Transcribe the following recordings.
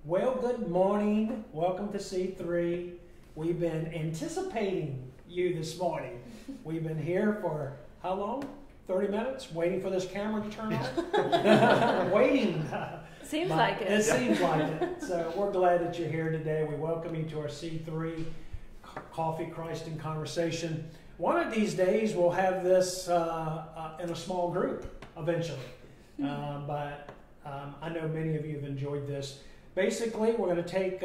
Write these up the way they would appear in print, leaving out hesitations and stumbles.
Well, good morning. Welcome to C3. We've been anticipating you this morning. We've been here for how long? 30 minutes? Waiting for this camera to turn on? Waiting. Seems like it. It seems like it. So we're glad that you're here today. We welcome you to our C3 Coffee, Christ, and Conversation. One of these days we'll have this in a small group eventually. But I know many of you have enjoyed this. Basically, we're going to take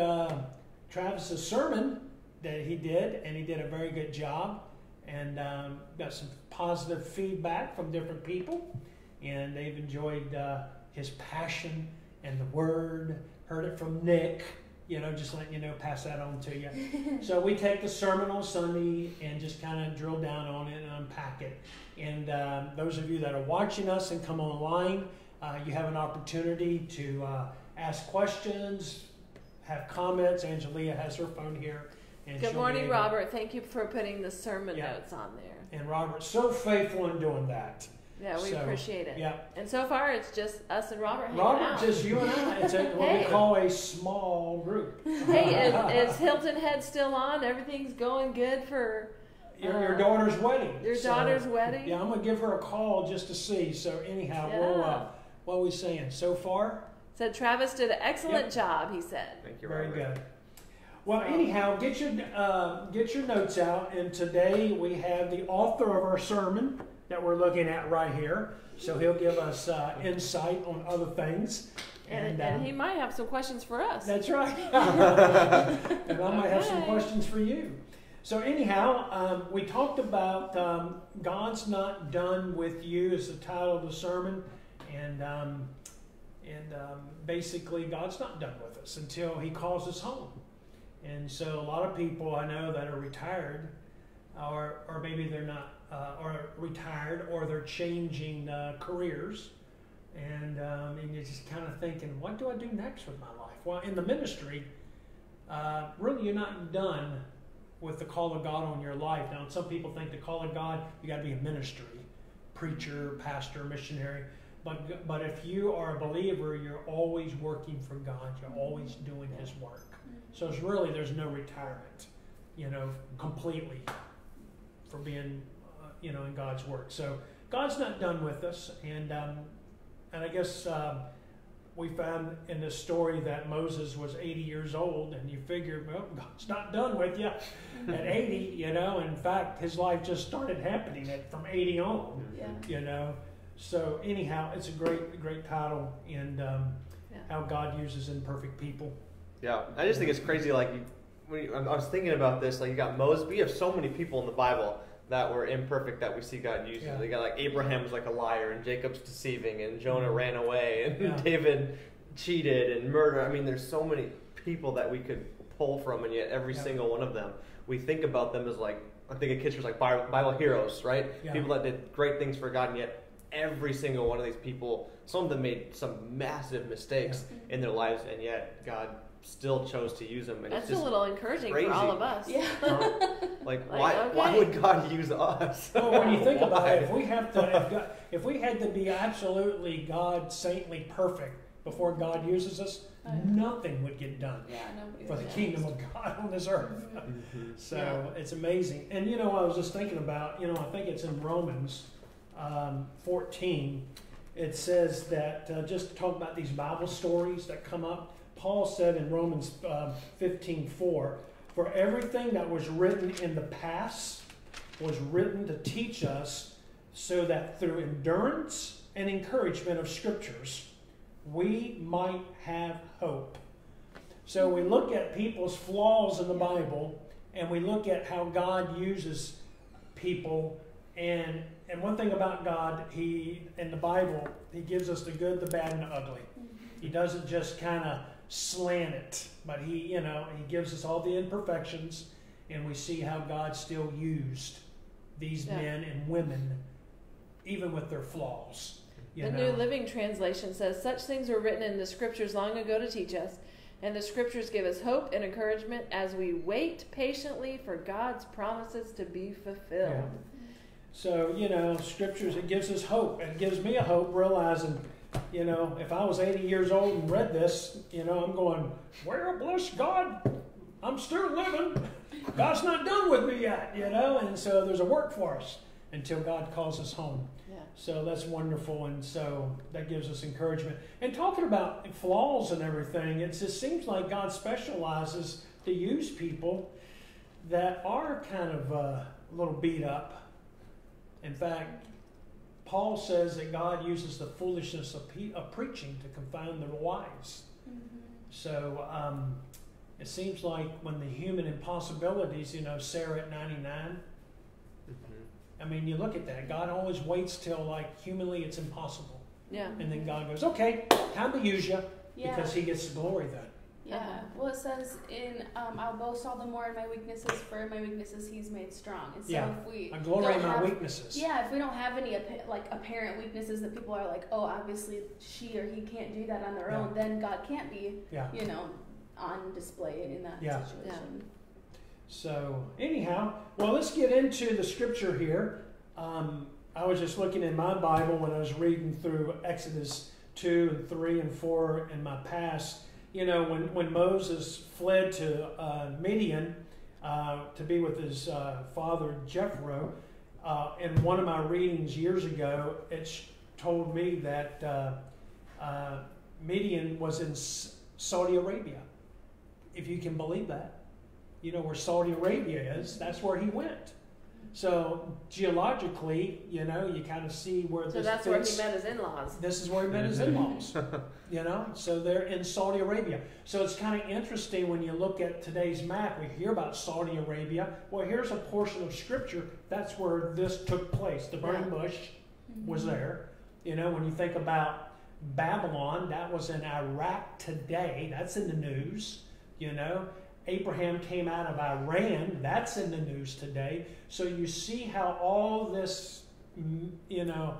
Travis's sermon that he did, and he did a very good job, and got some positive feedback from different people, and they've enjoyed his passion and the word. Heard it from Nick, just letting you know, pass that on to you. So we take the sermon on Sunday and just kind of drill down on it and unpack it. And those of you that are watching us and come online, you have an opportunity to ask questions, have comments. Angelia has her phone here. And good morning, Robert. Thank you for putting the sermon notes on there. And Robert's so faithful in doing that. Yeah, we appreciate it. Yeah. And so far, it's just us and Robert hanging out. Just you and I. It's what we call a small group. Hey, is Hilton Head still on? Everything's going good for your daughter's wedding. Your daughter's wedding? Yeah, I'm going to give her a call just to see. So anyhow, what are we saying so far? Said Travis did an excellent job, he said. Thank you, Very Robert. good. Well, anyhow, get your notes out, and today we have the author of our sermon that we're looking at right here. So he'll give us insight on other things. And he might have some questions for us. That's right. And I might have some questions for you. So anyhow, we talked about God's Not Done With You is the title of the sermon. And basically, God's not done with us until He calls us home. And so a lot of people I know that are retired, or maybe they're not, or retired, or they're changing careers. And you're just kind of thinking, what do I do next with my life? Well, in the ministry, really you're not done with the call of God on your life. Now, some people think the call of God, you got to be a ministry, preacher, pastor, missionary. But if you are a believer, you're always working for God. You're always doing His work. So there's no retirement, completely for being, in God's work. So God's not done with us. And I guess we found in this story that Moses was 80 years old, and you figure, well, God's not done with you at 80, In fact, his life just started happening from 80 on, So anyhow, it's a great title, and how God uses imperfect people. Yeah, I just think it's crazy. I was thinking about this. You got Moses. We have so many people in the Bible that were imperfect that we see God using. Yeah. You got Abraham was like a liar, and Jacob's deceiving, and Jonah ran away, and David cheated and murdered. I mean, there's so many people that we could pull from, and yet every single one of them, we think about them as I think of kids like Bible heroes, right? Yeah. People that did great things for God, and yet every single one of these people, some of them made some massive mistakes in their lives, and yet God still chose to use them. And that's it's just a little encouraging crazy. For all of us. Yeah. Why would God use us? Well, when you think about it, if we had to be absolutely God, saintly, perfect before God uses us, nothing would get done for the kingdom of God on this earth. So it's amazing. And I was just thinking about, I think it's in Romans 14. It says that just to talk about these Bible stories that come up. Paul said in Romans 15:4, for everything that was written in the past was written to teach us, so that through endurance and encouragement of Scriptures, we might have hope. So we look at people's flaws in the Bible, and we look at how God uses people. And one thing about God, in the Bible, He gives us the good, the bad, and the ugly. He doesn't just kind of slant it, but He gives us all the imperfections, and we see how God still used these men and women, even with their flaws. The New Living Translation says, such things were written in the Scriptures long ago to teach us, and the Scriptures give us hope and encouragement as we wait patiently for God's promises to be fulfilled. Yeah. So, Scriptures, it gives us hope. It gives me a hope realizing You know, if I was 80 years old and read this, you know, I'm going, well, bless God, I'm still living. God's not done with me yet, you know, and so there's a work for us until God calls us home. Yeah. So that's wonderful, and so that gives us encouragement. And talking about flaws and everything, it just seems like God specializes to use people that are kind of a little beat up. In fact, Paul says that God uses the foolishness of preaching to confound the wise. Mm-hmm. So it seems like when the human impossibilities, you know, Sarah at 99, I mean, you look at that. God always waits till, like, humanly it's impossible. Yeah. And then God goes, okay, time to use you, because he gets the glory then. Yeah. Well, it says in, I'll boast all the more in my weaknesses, for in my weaknesses he's made strong. And so if we I glory in my weaknesses. Yeah, if we don't have any, like, apparent weaknesses that people are like, oh, obviously she or he can't do that on their own, then God can't be, you know, on display in that situation. Yeah. So anyhow, well, let's get into the scripture here. I was just looking in my Bible when I was reading through Exodus 2 and 3 and 4 in my past. You know, when Moses fled to Midian to be with his father Jethro, in one of my readings years ago, it told me that Midian was in Saudi Arabia, if you can believe that. You know where Saudi Arabia is, that's where he went. So geologically, you know, you kind of see where this that's where he met his in-laws. This is where he met his in-laws. You know, so they're in Saudi Arabia. So it's kind of interesting when you look at today's map. We hear about Saudi Arabia. Well, here's a portion of scripture. That's where this took place. The burning bush was there. You know, when you think about Babylon, that was in Iraq today. That's in the news, you know. Abraham came out of Iran. That's in the news today. So you see how all this, you know,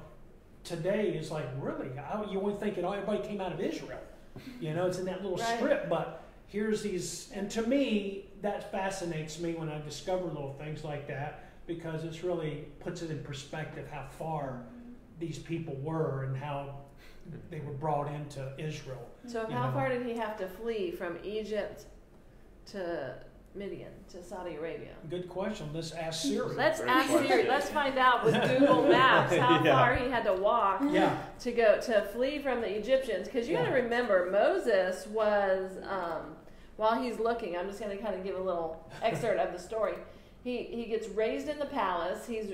today is like, really? You would think everybody came out of Israel. You know, it's in that little strip. But here's these, and to me, that fascinates me when I discover little things like that, because it's really puts it in perspective how far these people were and how they were brought into Israel. So how far did he have to flee from Egypt to Midian, to Saudi Arabia? Good question. Let's ask Siri. Let's ask Siri. Let's find out with Google Maps how far he had to walk to go to flee from the Egyptians. Because you got to remember, Moses was, while he's looking, I'm just going to kind of give a little excerpt of the story. He gets raised in the palace. He's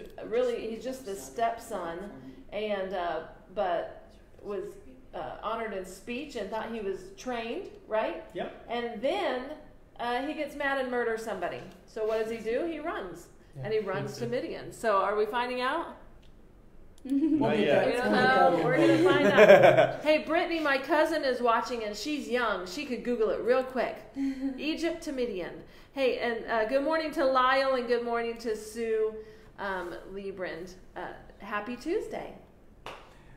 just the stepson, and but was honored in speech and thought he was trained, right? Yep. And then he gets mad and murders somebody. So what does he do? He runs. And he runs to Midian. So are we finding out? Not yet. We don't know. We're going to find out. Hey, Brittany, my cousin is watching, and she's young. She could Google it real quick. Egypt to Midian. Hey, and good morning to Lyle, and good morning to Sue Liebrand. Happy Tuesday.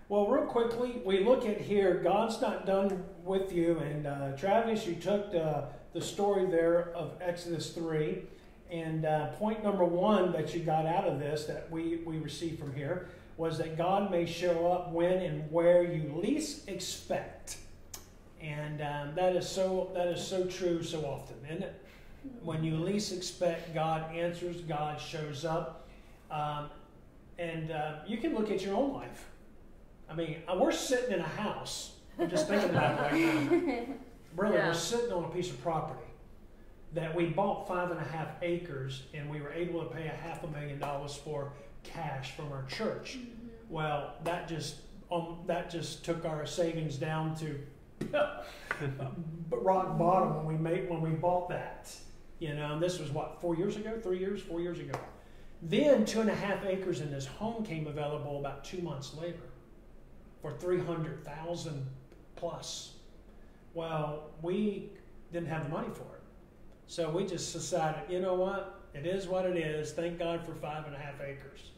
Well, real quickly, we look at here, God's not done with you. And Travis, you took the story there of Exodus 3. And point number one that you got out of this that we received from here was that God may show up when and where you least expect. And that is so true so often, isn't it? When you least expect, God answers, God shows up. And you can look at your own life. I mean, we're sitting in a house. I'm just thinking about it right now. Really, we're sitting on a piece of property that we bought 5.5 acres, and we were able to pay $500,000 for cash from our church. Mm-hmm. Well, that just took our savings down to rock bottom when we bought that. You know, and this was what, 4 years ago? 4 years ago. Then 2.5 acres in this home came available about 2 months later for $300,000 plus. Well, we didn't have the money for it. So we just decided, you know what? It is what it is. Thank God for 5.5 acres.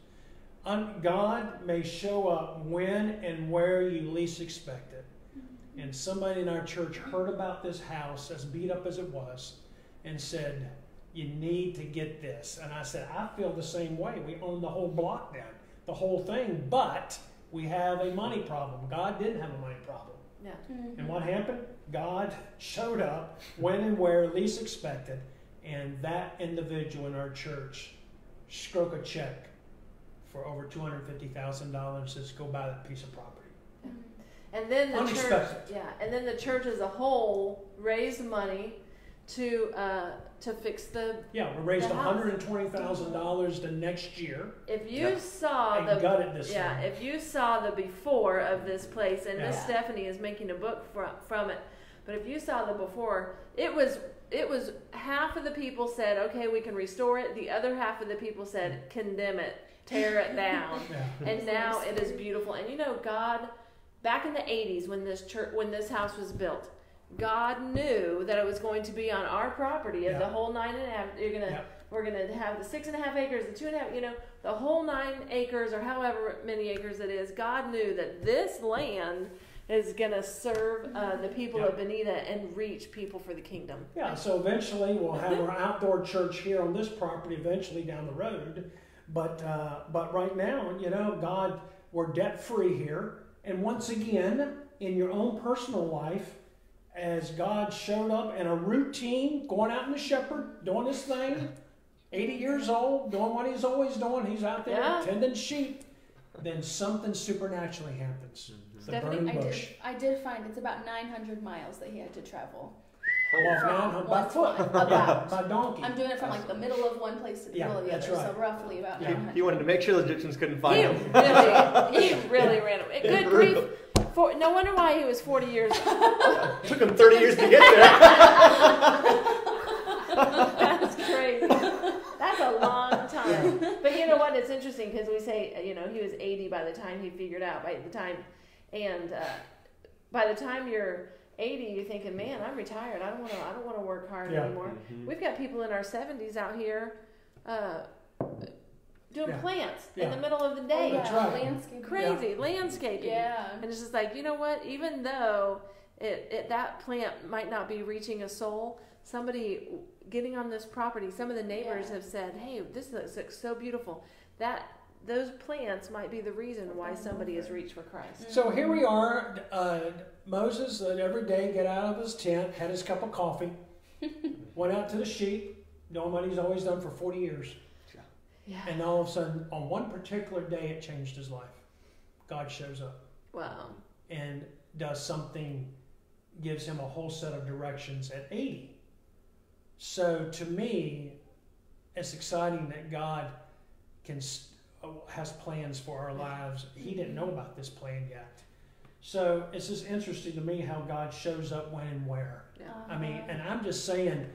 God may show up when and where you least expect it. And somebody in our church heard about this house, as beat up as it was, and said, you need to get this. And I said, I feel the same way. We own the whole block down, the whole thing, but we have a money problem. God didn't have a money problem. Yeah. And what happened? God showed up when and where least expected, and that individual in our church struck a check for over $250,000 and says, go buy that piece of property. Yeah. And then the Unexpected. church, and then the church as a whole raised money to fix the we raised $120,000 the next year. If you saw if you saw the before of this place, and Miss Stephanie is making a book from it, but if you saw the before, it was half of the people said, okay, we can restore it. The other half of the people said, condemn it, tear it down. And now it is beautiful. And you know, God, back in the 80s when this house was built, God knew that it was going to be on our property of the whole 9.5. We're gonna have the 6.5 acres, the 2.5. The whole 9 acres or however many acres it is. God knew that this land is gonna serve the people of Bonita and reach people for the kingdom. Yeah. So eventually we'll have our outdoor church here on this property. Eventually down the road, but right now, God, we're debt free here, and once again in your own personal life. As God showed up in a routine, going out in the shepherd, doing his thing, 80 years old, doing what he's always doing. He's out there tending sheep. Then something supernaturally happens. The burning bush. I did find it's about 900 miles that he had to travel. By foot, by donkey. I'm doing it from like the middle of one place to the middle of the other, so roughly about 900. He wanted to make sure the Egyptians couldn't find him. He really ran away. Good grief. No wonder why he was 40 years old. Took him 30 years to get there. That's crazy. That's a long time. But you know what? It's interesting because we say, he was 80 by the time he figured out, by the time you're 80, you're thinking, man, I'm retired. I don't want to work hard anymore. Mm-hmm. We've got people in our 70s out here doing plants in the middle of the day. Landscaping. Crazy landscaping. Yeah. And it's just like, you know what? Even though that plant might not be reaching a soul, somebody getting on this property, some of the neighbors have said, hey, this looks so beautiful. Those plants might be the reason why somebody has reached for Christ. So here we are. Moses every day get out of his tent, had his cup of coffee, went out to the sheep, doing what he's always done for 40 years. Yeah. And all of a sudden, on one particular day, it changed his life. God shows up. Wow. And does something, gives him a whole set of directions at 80. So to me, it's exciting that God has plans for our lives. He didn't know about this plan yet. So it's just interesting to me how God shows up when and where. Yeah. I mean, and I'm just saying,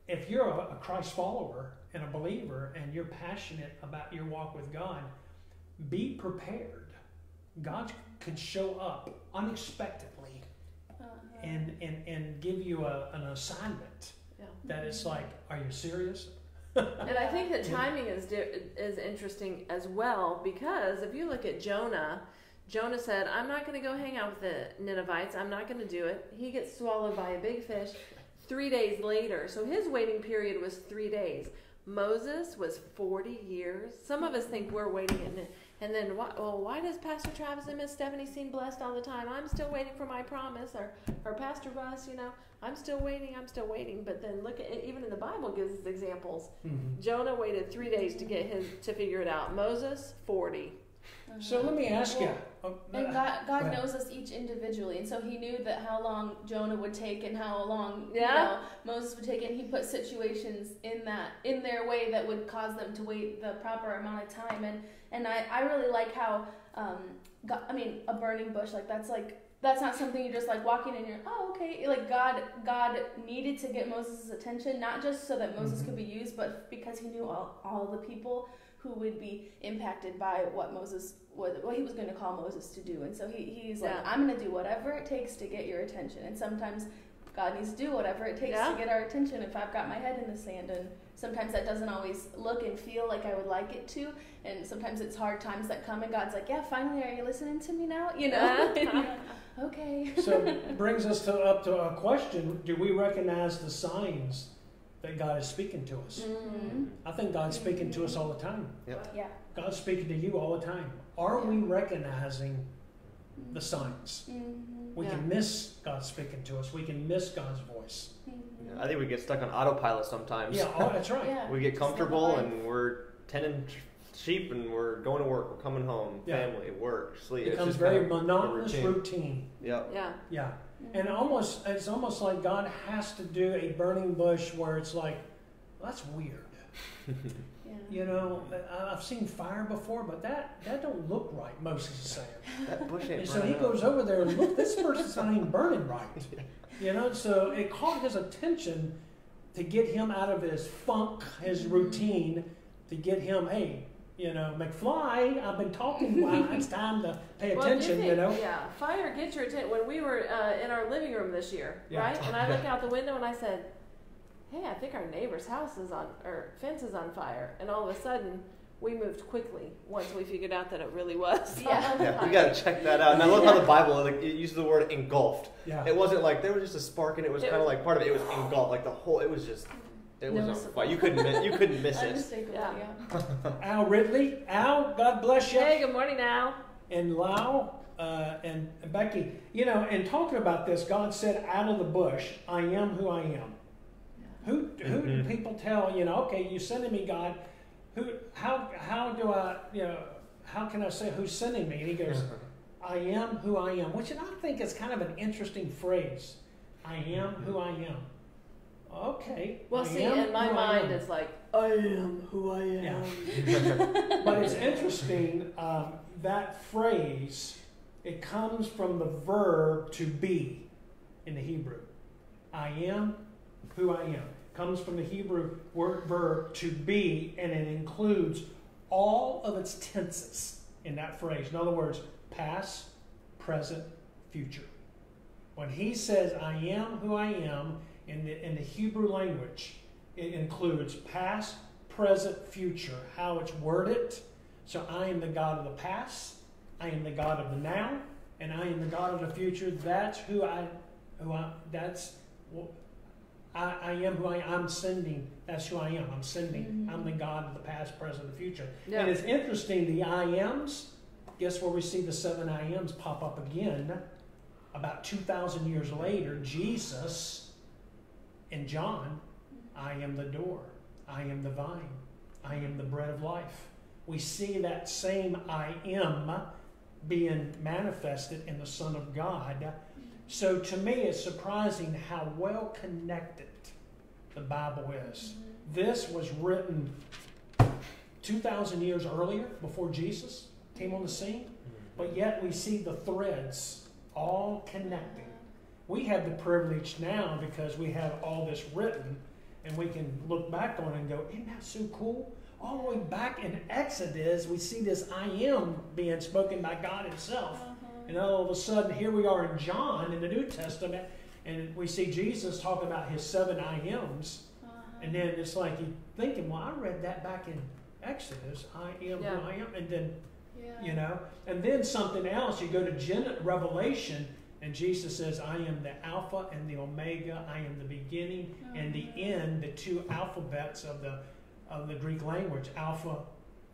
if you're a Christ follower and a believer and you're passionate about your walk with God, be prepared. God can show up unexpectedly and give you an assignment that it's like, are you serious? And I think that timing is interesting as well, because if you look at Jonah said, I'm not going to go hang out with the Ninevites. I'm not going to do it. He gets swallowed by a big fish 3 days later. So his waiting period was 3 days. Moses was 40 years. Some of us think we're waiting, and then why does Pastor Travis and Miss Stephanie seem blessed all the time? I'm still waiting for my promise, or Pastor Russ, I'm still waiting. But then look at it, even in the Bible gives us examples. Mm-hmm. Jonah waited 3 days to figure it out. Moses 40. So let me ask you. And God knows us each individually, and so He knew that how long Jonah would take and how long Moses would take, and He put situations in their way that would cause them to wait the proper amount of time. And I really like how a burning bush, that's not something you're just like walking in and you're, oh, okay. Like God needed to get Moses' attention, not just so that Moses could be used, but because He knew all the people who would be impacted by what He was going to call Moses to do. And so he's like, I'm going to do whatever it takes to get your attention. And sometimes God needs to do whatever it takes to get our attention if I've got my head in the sand. And sometimes that doesn't always look and feel like I would like it to. And sometimes it's hard times that come and God's like, finally, are you listening to me now? Okay. So brings us up to a question. Do we recognize the signs that God is speaking to us? Mm-hmm. I think God's speaking to us all the time. Yep. Yeah. God's speaking to you all the time. Are we recognizing the signs? We can miss God speaking to us. We can miss God's voice. Yeah, I think we get stuck on autopilot sometimes. Yeah, that's right. We get comfortable and we're tending sheep and we're going to work. We're coming home. Family, work, sleep. It becomes very monotonous routine. Yeah. And it's almost like God has to do a burning bush where it's like, well, that's weird. You know, I've seen fire before, but that don't look right, Moses is saying. That bush ain't and so he goes over there and look, this person's not even burning right. You know, so it caught his attention to get him out of his funk, his routine, to get him, hey, you know, McFly, I've been talking, it's time to pay attention, you know. Yeah, fire gets your attention. When we were in our living room this year, right? And I looked out the window and I said, hey, I think our neighbor's house is on, or fence is on fire. And all of a sudden, we moved quickly once we figured out that it really was. We got to check that out. And I love how the Bible it uses the word engulfed. It wasn't like there was just a spark and it was kind of like part of it. It was engulfed, like the whole. It was just. It was on fire. You couldn't miss it. Al Ridley, Al, God bless you. Hey, good morning, Al. And Lau and Becky, you know, and talking about this, God said, out of the bush, I am who I am. Who do people tell, you know, okay, you sending me, God, how do I, you know, how can I say who's sending me? And he goes, I am who I am, which I think is kind of an interesting phrase. I am who I am. Okay. Well, see, in my mind, it's like, I am who I am. Yeah. But it's interesting, that phrase, it comes from the verb to be in the Hebrew. I am who I am. Comes from the Hebrew verb to be, and it includes all of its tenses in that phrase. In other words, past, present, future. When he says, I am who I am, in the Hebrew language, it includes past, present, future, how it's worded. So I am the God of the past, I am the God of the now, and I am the God of the future. That's I am who I'm sending. That's who I am. I'm sending. I'm the God of the past, present, and future. Yeah. And it's interesting, the I ams, guess where we see the 7 I ams pop up again? About 2,000 years later, Jesus in John, I am the door. I am the vine. I am the bread of life. We see that same I am being manifested in the Son of God. So to me, it's surprising how well connected the Bible is. This was written 2,000 years earlier, before Jesus came on the scene, but yet we see the threads all connecting. We have the privilege now because we have all this written, and we can look back on it and go, isn't that so cool? All the way back in Exodus, we see this I am being spoken by God himself. And all of a sudden, here we are in John, in the New Testament, and we see Jesus talking about his 7 I ams. And then it's like you're thinking, well, I read that back in Exodus. I am who I am. And then, you know, and then something else. You go to Revelation, and Jesus says, I am the Alpha and the Omega. I am the beginning and the end, the 2 alphabets of the Greek language, Alpha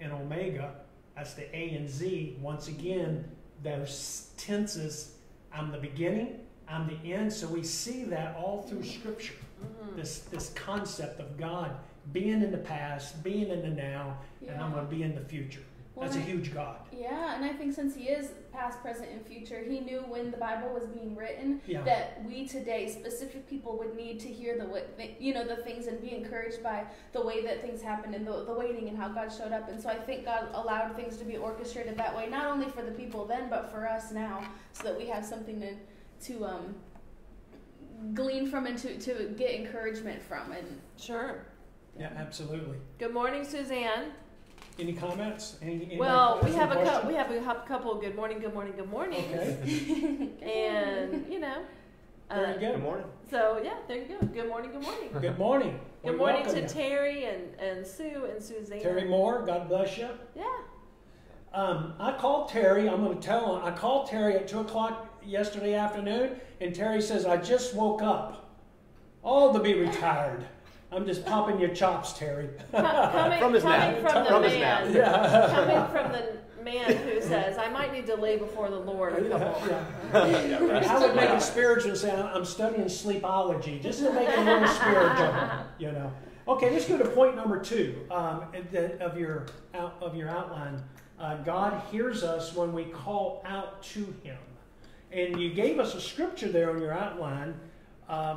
and Omega. That's the A and Z. Once again, those tenses, I'm the beginning, I'm the end. So we see that all through Scripture. This concept of God being in the past, being in the now, and I'm going to be in the future. That's a huge God. Yeah, and I think since he is past, present, and future, he knew when the Bible was being written that we today, specific people, would need to hear the things and be encouraged by the way that things happened and the waiting and how God showed up. And so I think God allowed things to be orchestrated that way, not only for the people then, but for us now, so that we have something to glean from and to get encouragement from. And sure. Yeah, absolutely. Good morning, Suzanne. Any comments? Well, we have a couple. Good morning. Okay. And you know. Very good. Good morning. So yeah, there you go. Good morning. Good morning. Good morning to Terry and Sue and Suzanne. Terry Moore, God bless you. Yeah. I called Terry. I'm going to tell him. I called Terry at 2:00 yesterday afternoon, and Terry says, "I just woke up. All to be retired." I'm just popping your chops, Terry. Coming from the man man who says, I might need to lay before the Lord a couple. I would make it spiritual and say, I'm studying sleepology, just to make it a little spiritual, you know. Okay, let's go to point number 2 of your outline. God hears us when we call out to Him. And you gave us a scripture there on your outline,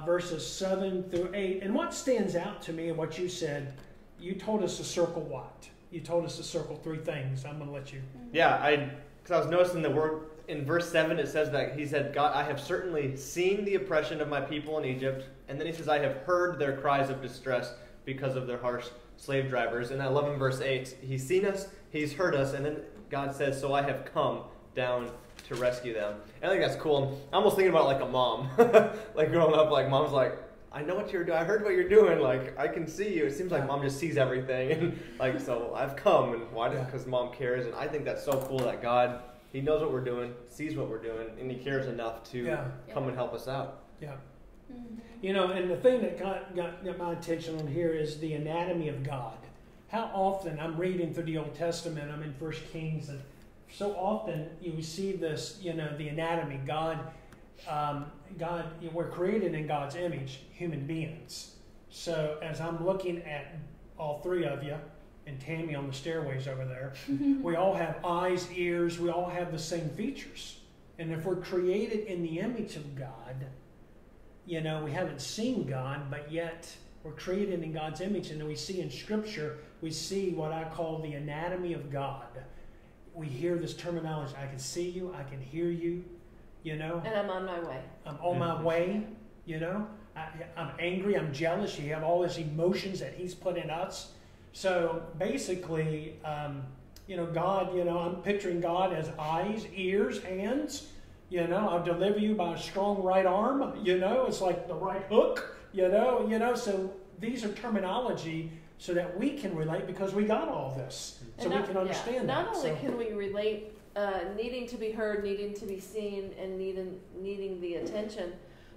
verses 7 through 8. And what stands out to me and what you said, you told us to circle what? You told us to circle 3 things. I'm going to let you. Yeah, because I was noticing the word in verse 7, it says that he said, God, I have certainly seen the oppression of my people in Egypt. And then he says, I have heard their cries of distress because of their harsh slave drivers. And I love in verse 8, he's seen us, he's heard us, and then God says, so I have come down to rescue them. And I think that's cool. I'm almost thinking about it like a mom. Like growing up, like mom's like, I know what you're doing. I heard what you're doing. Like, I can see you. It seems like mom just sees everything. And like, so I've come. And why? Because mom cares. And I think that's so cool that God, He knows what we're doing, sees what we're doing, and He cares enough to come and help us out. Yeah. Mm-hmm. You know, and the thing that got my attention on here is the anatomy of God. How often, I'm reading through the Old Testament, I'm in 1 Kings, and so often you see this, you know, the anatomy. God, we're created in God's image, human beings. So as I'm looking at all 3 of you, and Tammy on the stairways over there, we all have eyes, ears, we all have the same features. And if we're created in the image of God, you know, we haven't seen God, but yet we're created in God's image. And then we see in Scripture, we see what I call the anatomy of God. We hear this terminology, I can see you, I can hear you, you know. And I'm on my way. I'm on my way, you know. I'm angry, I'm jealous. You have all these emotions that He's put in us. So basically, you know, God, you know, I'm picturing God as eyes, ears, hands. You know, I'll deliver you by a strong right arm. You know, it's like the right hook. You know. So these are terminology so that we can relate because we got all this, so we can understand that. Not only can we relate, needing to be heard, needing to be seen, and needing the attention.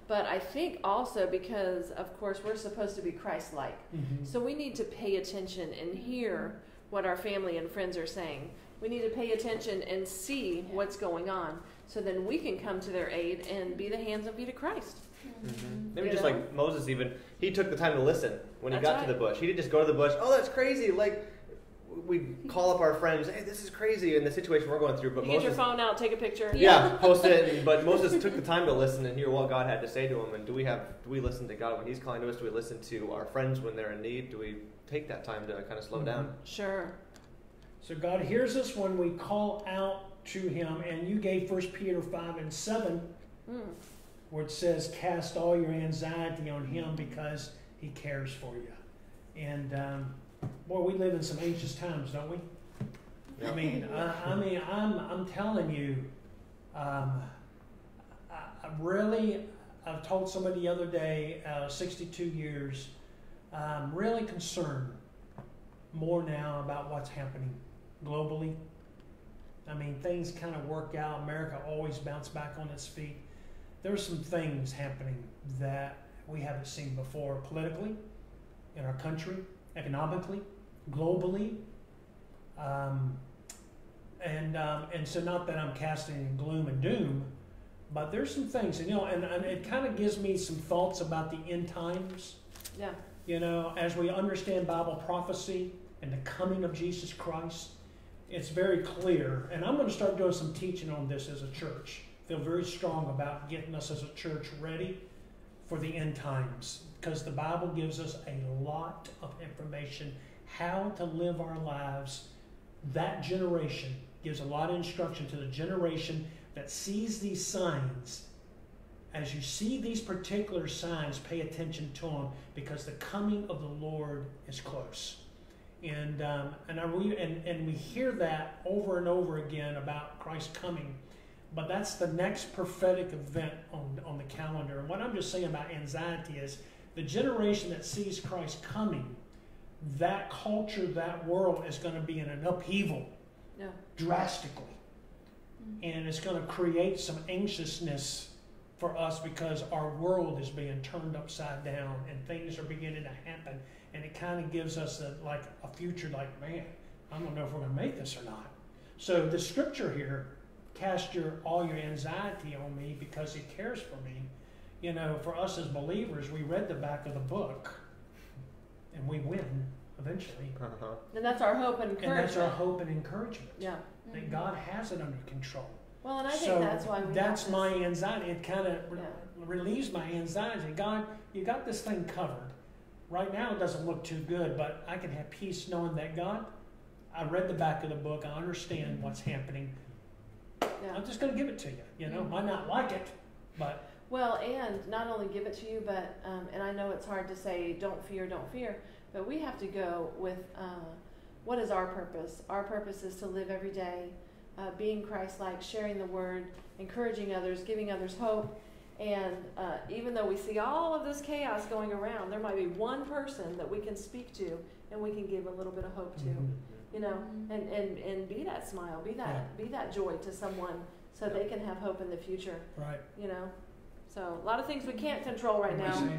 But I think also because, of course, we're supposed to be Christ-like. Mm-hmm. So we need to pay attention and hear what our family and friends are saying. We need to pay attention and see what's going on. So then we can come to their aid and be the hands and feet of Christ. Mm-hmm. Maybe just like Moses even, he took the time to listen when he got to the bush. He didn't just go to the bush, oh, that's crazy. Like, we call up our friends, hey, this is crazy in the situation we're going through. But Moses, get your phone out, take a picture. Yeah, post it. But Moses took the time to listen and hear what God had to say to him. And do we listen to God when He's calling to us? Do we listen to our friends when they're in need? Do we take that time to kind of slow down? Sure. So God hears us when we call out to Him. And you gave 1 Peter 5:7, where it says, cast all your anxiety on Him because He cares for you. And boy, we live in some anxious times, don't we? Yeah. I'm telling you, I've told somebody the other day, 62 years, I'm really concerned more now about what's happening globally. I mean, things kind of work out. America always bounced back on its feet. There's some things happening that we haven't seen before politically, in our country, economically, globally, and so not that I'm casting in gloom and doom, but there's some things, and it kind of gives me some thoughts about the end times. Yeah. You know, as we understand Bible prophecy and the coming of Jesus Christ, it's very clear, and I'm going to start doing some teaching on this as a church. I feel very strong about getting us as a church ready for the end times, because the Bible gives us a lot of information how to live our lives. That generation gives a lot of instruction to the generation that sees these signs. As you see these particular signs, pay attention to them, because the coming of the Lord is close. And we hear that over and over again about Christ coming. But that's the next prophetic event on the calendar. And what I'm just saying about anxiety is the generation that sees Christ coming, that culture, that world is going to be in an upheaval drastically. And it's going to create some anxiousness for us because our world is being turned upside down and things are beginning to happen. And it kind of gives us a future like, man, I don't know if we're going to make this or not. So the scripture here, cast all your anxiety on me because he cares for me. You know, for us as believers, we read the back of the book and we win eventually. And that's our hope and encouragement. And that's our hope and encouragement. Yeah. That God has it under control. Well, and I think that's why that's my anxiety. It kind of relieves my anxiety. God, you got this thing covered. Right now it doesn't look too good, but I can have peace knowing that, God, I read the back of the book. I understand what's happening. Yeah. I'm just going to give it to you. You know, might not like it, but... Well, and not only give it to you, but, and I know it's hard to say, don't fear, but we have to go with what is our purpose? Our purpose is to live every day, being Christ-like, sharing the word, encouraging others, giving others hope. And even though we see all of this chaos going around, there might be one person that we can speak to and we can give a little bit of hope to, you know, and be that smile, be that joy to someone so they can have hope in the future. Right. You know? So a lot of things we can't control right now,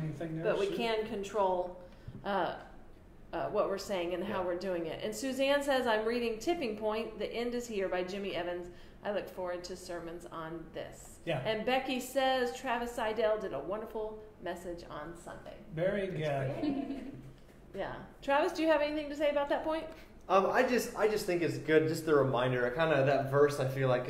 but we can control what we're saying and how we're doing it. And Suzanne says, I'm reading Tipping Point, The End is Here by Jimmy Evans. I look forward to sermons on this. Yeah. And Becky says, Travis Seidel did a wonderful message on Sunday. Very good. Yeah. Travis, do you have anything to say about that point? I just think it's good, just the reminder. Kind of that verse, I feel like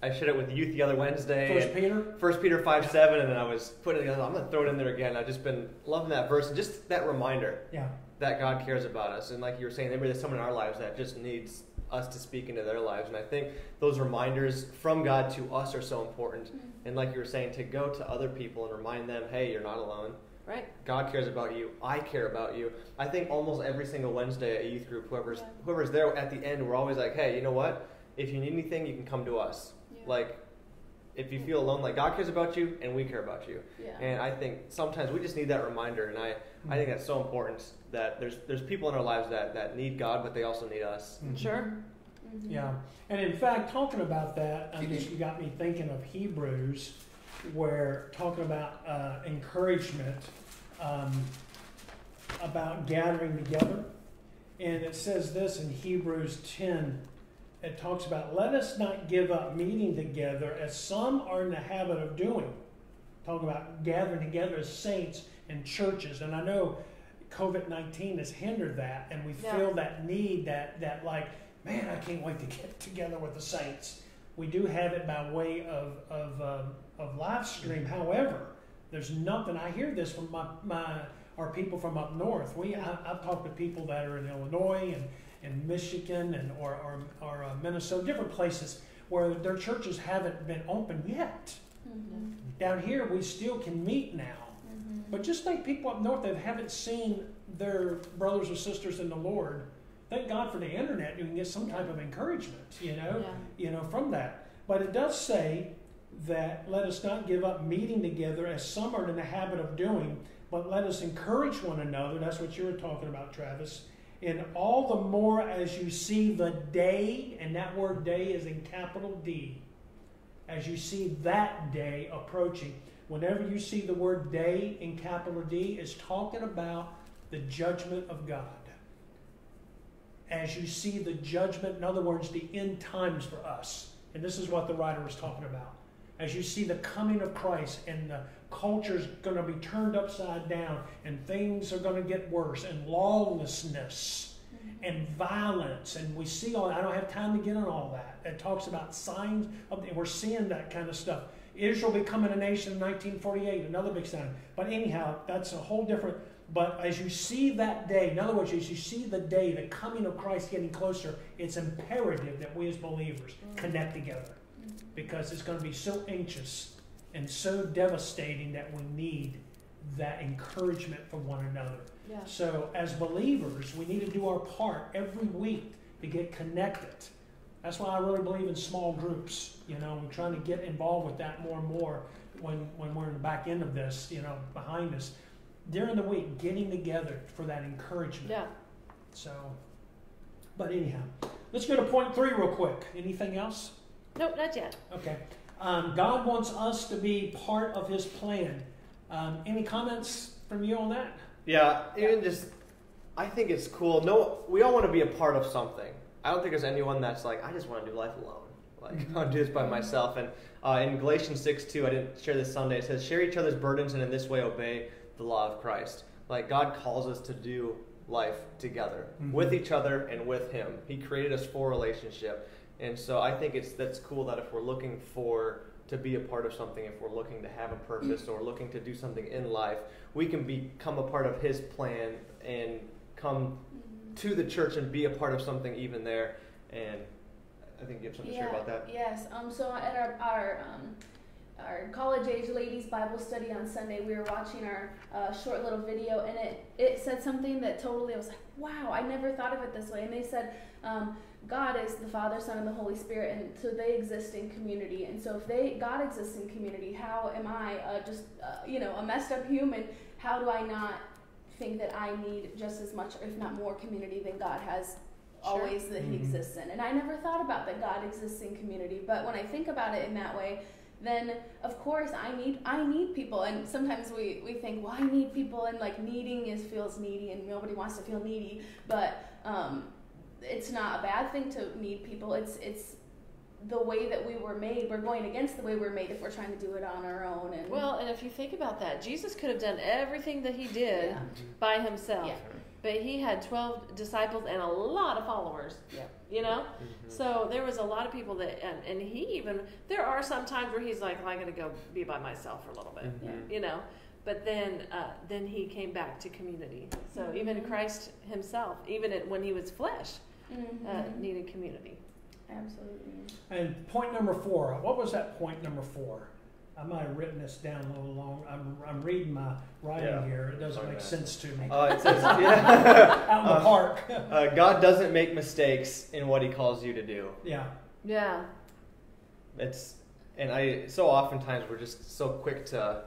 I shared it with youth the other Wednesday. 1 Peter 5:7, and then I was putting it together. I'm going to throw it in there again. I've just been loving that verse and just that reminder that God cares about us. And like you were saying, maybe there's someone in our lives that just needs us to speak into their lives. And I think those reminders from God to us are so important. And like you were saying, to go to other people and remind them, hey, you're not alone. Right. God cares about you. I care about you. I think almost every single Wednesday at youth group, whoever's there at the end, we're always like, hey, you know what? If you need anything, you can come to us. Like, if you feel alone, like God cares about you and we care about you. Yeah. And I think sometimes we just need that reminder. And I think that's so important that there's people in our lives that need God, but they also need us. Sure. Yeah. And in fact, talking about that, you got me thinking of Hebrews, where talking about encouragement, about gathering together. And it says this in Hebrews 10. It talks about, let us not give up meeting together as some are in the habit of doing. Talking about gathering together as saints and churches. And I know COVID-19 has hindered that, and we feel that need, that like, man, I can't wait to get together with the saints. We do have it by way of live stream. However, there's nothing. I hear this from our people from up north. I've talked to people that are in Illinois and Michigan or Minnesota, different places where their churches haven't been open yet. Mm-hmm. Down here, we still can meet now. Mm-hmm. But just think people up north that haven't seen their brothers or sisters in the Lord, thank God for the internet, you can get some type of encouragement, from that. But it does say that let us not give up meeting together as some are in the habit of doing, but let us encourage one another. That's what you were talking about, Travis. And all the more as you see the day, and that word day is in capital D, as you see that day approaching. Whenever you see the word day in capital D, it's talking about the judgment of God. As you see the judgment, in other words, the end times for us. And this is what the writer was talking about. As you see the coming of Christ and the culture's going to be turned upside down and things are going to get worse and lawlessness and violence. And we see all that. I don't have time to get on all that. It talks about signs we're seeing that kind of stuff. Israel becoming a nation in 1948, another big sign. But anyhow, that's a whole different... But as you see that day, in other words, as you see the day, the coming of Christ getting closer, it's imperative that we as believers connect together. Because it's going to be so anxious and so devastating that we need that encouragement from one another. Yeah. So as believers, we need to do our part every week to get connected. That's why I really believe in small groups. We're trying to get involved with that more and more when we're in the back end of this, behind us. During the week, getting together for that encouragement. Yeah. So, but anyhow, let's go to point 3 real quick. Anything else? Nope, not yet. Okay. God wants us to be part of His plan. Any comments from you on that? Yeah, even just, I think it's cool. No, we all want to be a part of something. I don't think there's anyone that's like, I just want to do life alone. Like, I'll do this by myself. And in Galatians 6:2, I didn't share this Sunday, it says, share each other's burdens and in this way obey the law of Christ. Like, God calls us to do life together with each other and with Him. He created us for relationship. And so I think that's cool that if we're looking to be a part of something, if we're looking to have a purpose or looking to do something in life, we can become a part of His plan and come to the church and be a part of something even there. And I think you have something to share about that. Yes. So at our college-age ladies Bible study on Sunday, we were watching our short little video, and it said something that totally, I was like, wow, I never thought of it this way. And they said, God is the Father, Son, and the Holy Spirit, and so they exist in community. And so if God exists in community, how am I just a messed up human? How do I not think that I need just as much, if not more, community than God has always that He exists in? And I never thought about that God exists in community. But when I think about it in that way, then of course I need people. And sometimes we think, well, I need people, and like needing feels needy, and nobody wants to feel needy. But it's not a bad thing to need people. It's the way that we were made. We're going against the way we're made if we're trying to do it on our own. And if you think about that, Jesus could have done everything that He did by Himself. Yeah. But He had 12 disciples and a lot of followers. Yeah. So there was a lot of people that, and He even, there are some times where He's like, well, I got to go be by myself for a little bit, But then He came back to community. So even Christ Himself, even when He was flesh, needed community. Absolutely. And point number 4. What was that point number 4? I might have written this down a little long. I'm reading my writing here. It doesn't make sense to me. It says, out in the park. God doesn't make mistakes in what He calls you to do. Yeah. Yeah. So oftentimes we're just so quick to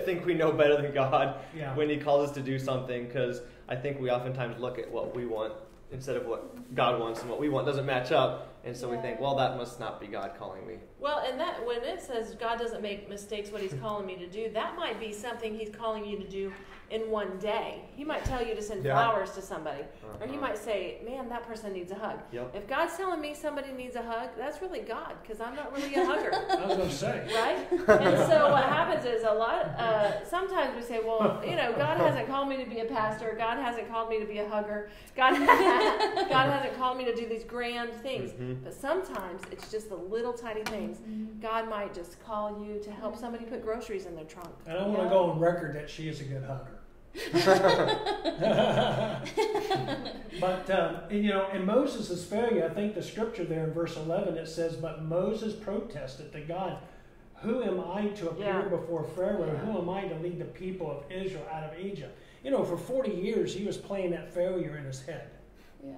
think we know better than God when He calls us to do something, because I think we oftentimes look at what we want instead of what God wants, and what we want doesn't match up. And so we think, well, that must not be God calling me. Well, and that when it says God doesn't make mistakes what He's calling me to do, that might be something He's calling you to do in one day. He might tell you to send flowers to somebody. Or He might say, man, that person needs a hug. Yep. If God's telling me somebody needs a hug, that's really God, because I'm not really a hugger. I was going to say. Right? And so what happens is sometimes we say, well, God hasn't called me to be a pastor. God hasn't called me to be a hugger. God hasn't called me to do these grand things. But sometimes it's just the little tiny things. God might just call you to help somebody put groceries in their trunk. And I want to go on record that she is a good hugger. But in Moses' failure, I think the scripture there in verse 11, it says, but Moses protested to God, who am I to appear before Pharaoh? Who am I to lead the people of Israel out of Egypt? For 40 years he was playing that failure in his head. Yeah.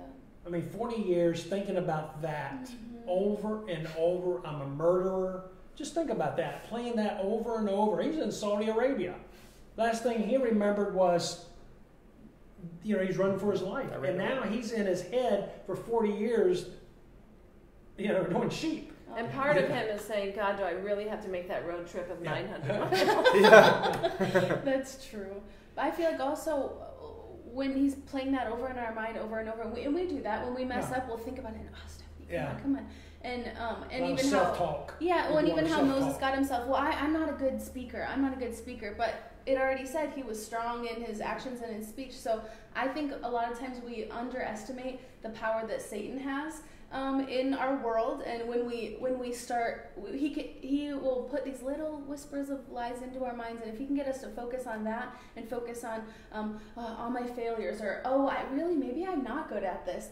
I mean, 40 years thinking about that over and over. I'm a murderer. Just think about that, playing that over and over. He's in Saudi Arabia. Last thing he remembered was, he's running for his life. And now he's in his head for 40 years, doing sheep. And part of him is saying, God, do I really have to make that road trip of 900 miles? That's true. But I feel like also when he's playing that over in our mind over and over, and we do that. When we mess up, we'll think about it. Oh, Stephanie, come on. And even self-talk. And even how Moses got himself. Well, I'm not a good speaker. But it already said he was strong in his actions and in speech. So I think a lot of times we underestimate the power that Satan has in our world. And when we start, he will put these little whispers of lies into our minds. And if he can get us to focus on that and focus on all my failures, or maybe I'm not good at this.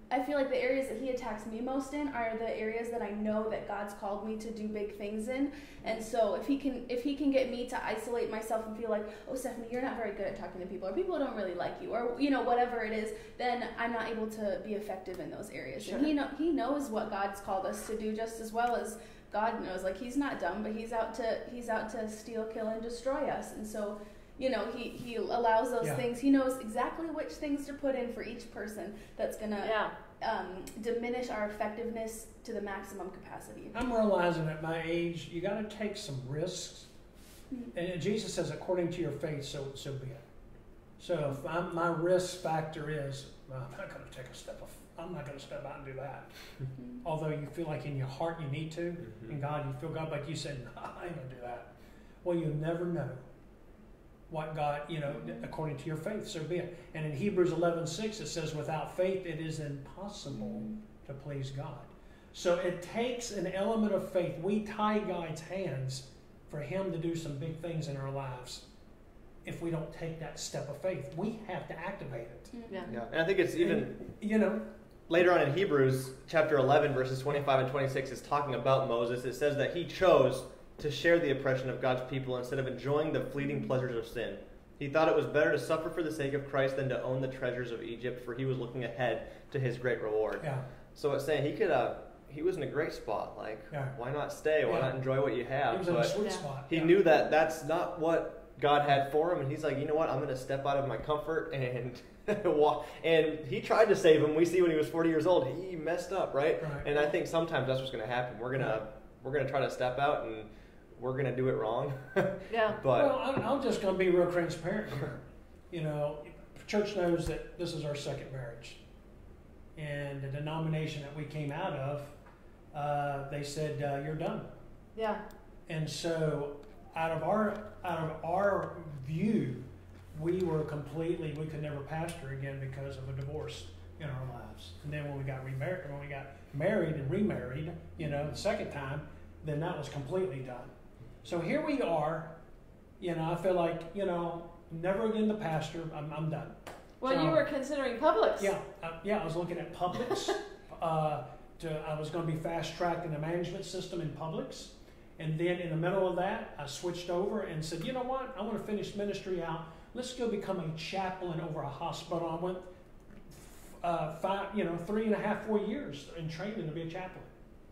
I feel like the areas that he attacks me most in are the areas that I know that God's called me to do big things in. And so if he can get me to isolate myself and feel like, oh, Stephanie, you're not very good at talking to people, or people don't really like you, or whatever it is, then I'm not able to be effective in those areas. Sure. And he knows what God's called us to do just as well as God knows. Like, he's not dumb, but he's out to steal, kill, and destroy us. And so he allows those things. He knows exactly which things to put in for each person that's going to diminish our effectiveness to the maximum capacity. I'm realizing at my age, you got to take some risks. And Jesus says, according to your faith, so be it. So if my risk factor is well, I'm not going to take a step of, I'm not going to step out and do that. Although you feel like in your heart you need to, and God, you feel God, but you said, no, I ain't going to do that. Well, you'll never know what God, according to your faith, so be it. And in Hebrews 11:6, it says, without faith, it is impossible to please God. So it takes an element of faith. We tie God's hands for Him to do some big things in our lives. If we don't take that step of faith, we have to activate it. Yeah. And I think it's even, later on in Hebrews chapter 11, verses 25 and 26 is talking about Moses. It says that he chose to share the oppression of God's people instead of enjoying the fleeting pleasures of sin. He thought it was better to suffer for the sake of Christ than to own the treasures of Egypt, for he was looking ahead to his great reward. Yeah. So it's saying he was in a great spot. Like, why not stay? Why not enjoy what you have? He was in a sweet spot. He knew that that's not what God had for him, and he's like, you know what? I'm going to step out of my comfort and walk. And he tried to save him. We see when he was 40 years old, he messed up, right? And I think sometimes that's what's going to happen. We're gonna try to step out, and we're going to do it wrong. But well, I'm just going to be real transparent here. Church knows that this is our second marriage, and the denomination that we came out of, they said you're done. Yeah. And so, out of our view, we could never pastor again because of a divorce in our lives. And then when we got married and remarried, the second time, then that was completely done. So here we are. I feel like never again the pastor. I'm done. Well, so, you were considering Publix. Yeah. I was looking at Publix. I was going to be fast-tracked in the management system in Publix. And then in the middle of that, I switched over and said, you know what? I want to finish ministry out. Let's go become a chaplain over a hospital. I went 3.5, 4 years in training to be a chaplain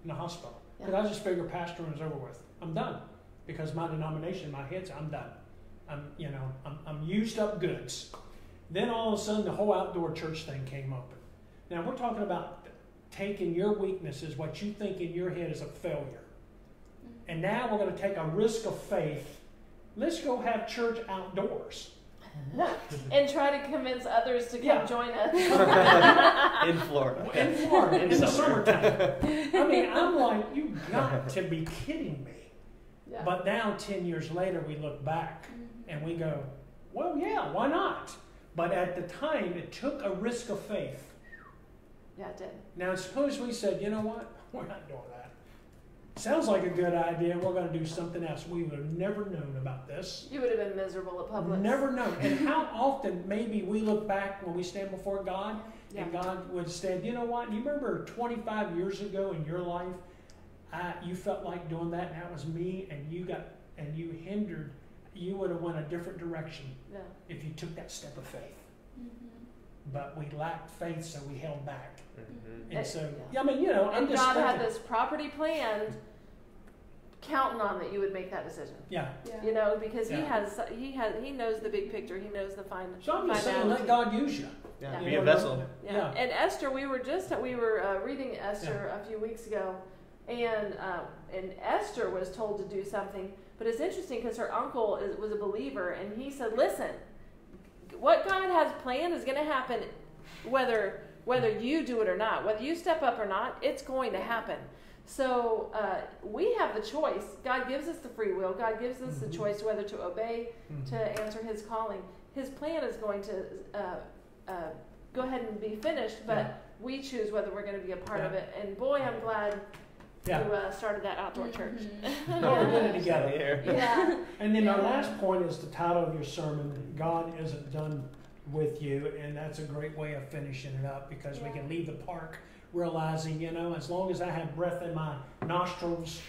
in a hospital. Because I just figured pastoring was over with. I'm done. Because my denomination, my head's, I'm done. I'm used up goods. Then all of a sudden, the whole outdoor church thing came open. Now we're talking about taking your weaknesses, what you think in your head is a failure. And now we're going to take a risk of faith. Let's go have church outdoors. And try to convince others to come join us. In Florida. In the summertime. I mean, I'm like, you got to be kidding me. Yeah. But now, 10 years later, we look back and we go, well, yeah, why not? But at the time, it took a risk of faith. Yeah, it did. Now, suppose we said, you know what? We're not doing that. Sounds like a good idea. We're going to do something else. We would have never known about this. You would have been miserable at Publix. Never known. And how often maybe we look back when we stand before God and God would say, you know what? You remember 25 years ago in your life, you felt like doing that, and that was me, and you hindered. You would have went a different direction if you took that step of faith. But we lacked faith, so we held back. And so, I'm just God had this property planned, counting on that you would make that decision. Because he knows the big picture. He knows the fine. So I'm just saying, let God use you. Be a vessel. And Esther, we were reading Esther a few weeks ago, and Esther was told to do something. But it's interesting because her uncle was a believer, and he said, "Listen, what God has planned is going to happen, whether you do it or not, whether you step up or not, it's going to happen." So we have the choice. God gives us the free will. God gives us the choice whether to obey, to answer His calling. His plan is going to go ahead and be finished, but we choose whether we're going to be a part of it. And boy, I'm glad you started that outdoor church. We're doing it together. And then our last point is the title of your sermon, God Isn't Done With You, and that's a great way of finishing it up because we can leave the park realizing, as long as I have breath in my nostrils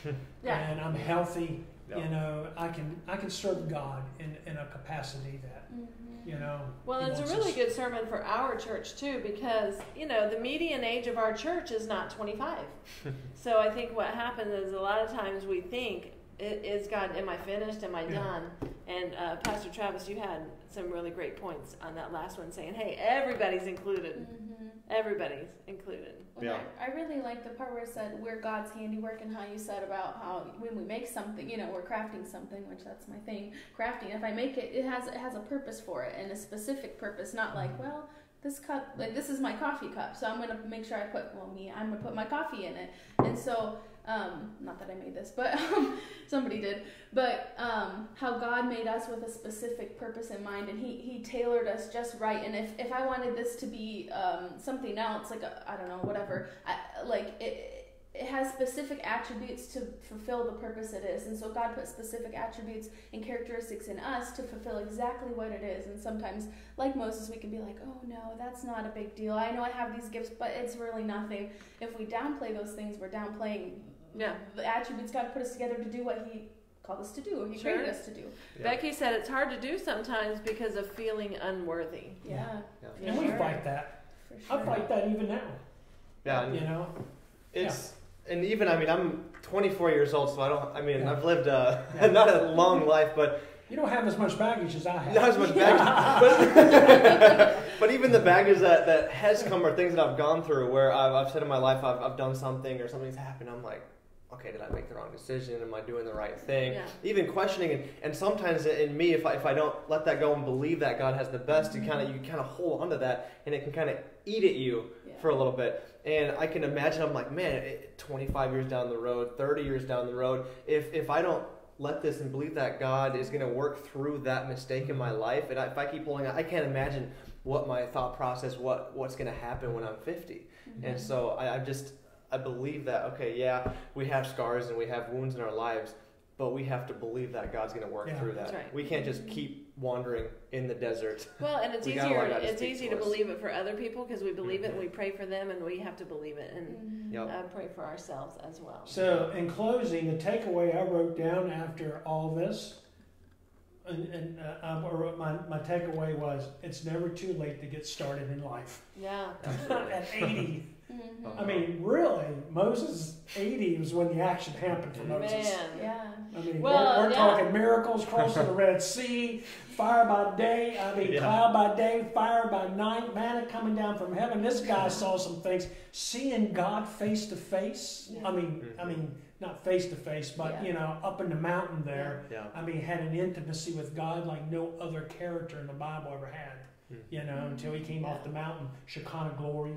and I'm healthy, I can serve God in a capacity that, Well, it's a really good sermon for our church too because, the median age of our church is not 25. So I think what happens is a lot of times we think, is God, am I finished? Am I done? And Pastor Travis, you had some really great points on that last one saying, hey, everybody's included. Everybody's included. Well, I really like the part where it said we're God's handiwork and how you said about how when we make something, we're crafting something, which that's my thing. Crafting, if I make it, it has a purpose for it and a specific purpose, not like, well, this cup, like this is my coffee cup, so I'm gonna make sure I'm gonna put my coffee in it. And so, not that I made this, but somebody did. But how God made us with a specific purpose in mind, and He tailored us just right. And if I wanted this to be something else, like I don't know, whatever, it has specific attributes to fulfill the purpose it is. And so God put specific attributes and characteristics in us to fulfill exactly what it is. And sometimes, like Moses, we can be like, oh no, that's not a big deal. I know I have these gifts, but it's really nothing. If we downplay those things, we're downplaying the attributes God put us together to do what He called us to do, or He created us to do. Yeah. Becky said it's hard to do sometimes because of feeling unworthy. Yeah. And we fight that. For sure. I fight that even now. Yeah. You know? It's... And even, I'm 24 years old, so I've lived not a long life, but... You don't have as much baggage as I have. Not as much baggage. But even the baggage that has come are things that I've gone through where I've said in my life I've done something or something's happened. I'm like, okay, did I make the wrong decision? Am I doing the right thing? Yeah. Even questioning it. And sometimes in me, if I don't let that go and believe that God has the best, you kind of hold on to that, and it can kind of eat at you for a little bit. And I can imagine, I'm like, man, 25 years down the road, 30 years down the road, if I don't let this and believe that God is going to work through that mistake in my life, and if I keep holding on, I can't imagine what my thought process, what's going to happen when I'm 50. Mm-hmm. And so I believe that, okay, yeah, we have scars and we have wounds in our lives, but we have to believe that God's going to work through that. Right. We can't just keep wandering in the desert. Well, and it's easy to believe it for other people because we believe it and we pray for them, and we have to believe it and pray for ourselves as well. So in closing, the takeaway I wrote down after all this, and my takeaway was, it's never too late to get started in life. Yeah. At 80. Mm-hmm. I mean, really, Moses 80 was when the action happened for Moses. Man. Yeah. I mean, we're talking miracles, crossing the Red Sea, fire by day, cloud by day, fire by night, manna coming down from heaven. This guy saw some things. Seeing God face to face. I mean, not face to face, but up in the mountain there. Yeah. I mean, had an intimacy with God like no other character in the Bible ever had. Until he came off the mountain, Shekinah glory.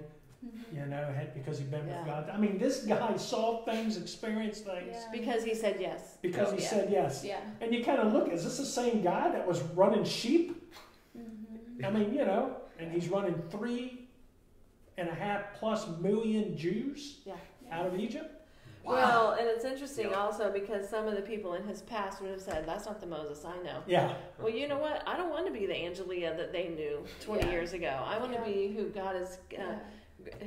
Because he'd been with God. I mean, this guy saw things, experienced things. Yeah. Because he said yes. Because he said yes. Yeah. And you kind of look, is this the same guy that was running sheep? Mm-hmm. I mean, and he's running 3.5+ million Jews out of Egypt. Wow. Well, and it's interesting also because some of the people in his past would have said, that's not the Moses I know. Yeah. Well, you know what? I don't want to be the Angelia that they knew 20 years ago. I want to be who God is...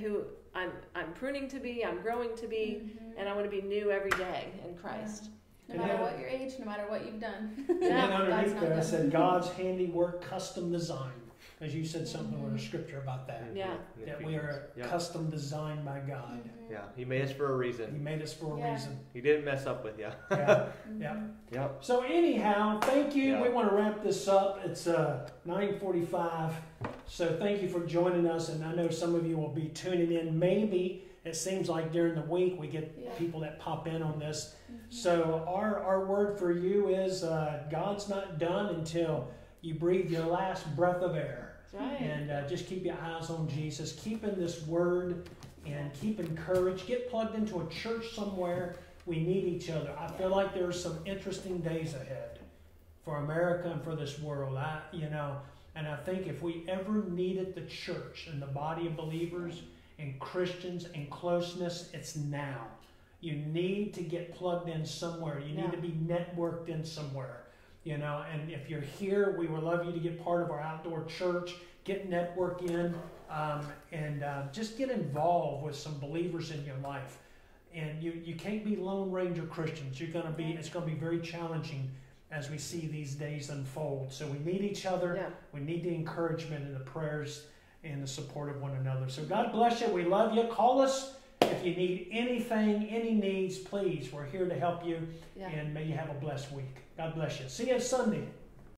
who I'm pruning to be, I'm growing to be, and I want to be new every day in Christ. No matter what your age, no matter what you've done. And then underneath there, I said God's handiwork, custom design. As you said something in the scripture about that. Yeah. That we are custom designed by God. Yeah. He made us for a reason. He made us for a reason. He didn't mess up with you. Yep. So anyhow, thank you. We want to wrap this up. It's 9:45. So thank you for joining us. And I know some of you will be tuning in. Maybe it seems like during the week we get people that pop in on this. So our word for you is God's not done until you breathe your last breath of air. Right. And just keep your eyes on Jesus. Keep in this word and keep encouraged. Get plugged into a church somewhere. We need each other. I feel like there are some interesting days ahead for America and for this world. And I think if we ever needed the church and the body of believers and Christians and closeness, it's now. You need to get plugged in somewhere. You need to be networked in somewhere. And if you're here, we would love you to get part of our outdoor church, get network in, and just get involved with some believers in your life. And you can't be Lone Ranger Christians. It's going to be very challenging as we see these days unfold. So we need each other. Yeah. We need the encouragement and the prayers and the support of one another. So God bless you. We love you. Call us if you need anything, any needs, please. We're here to help you. Yeah. And may you have a blessed week. God bless you. See you Sunday.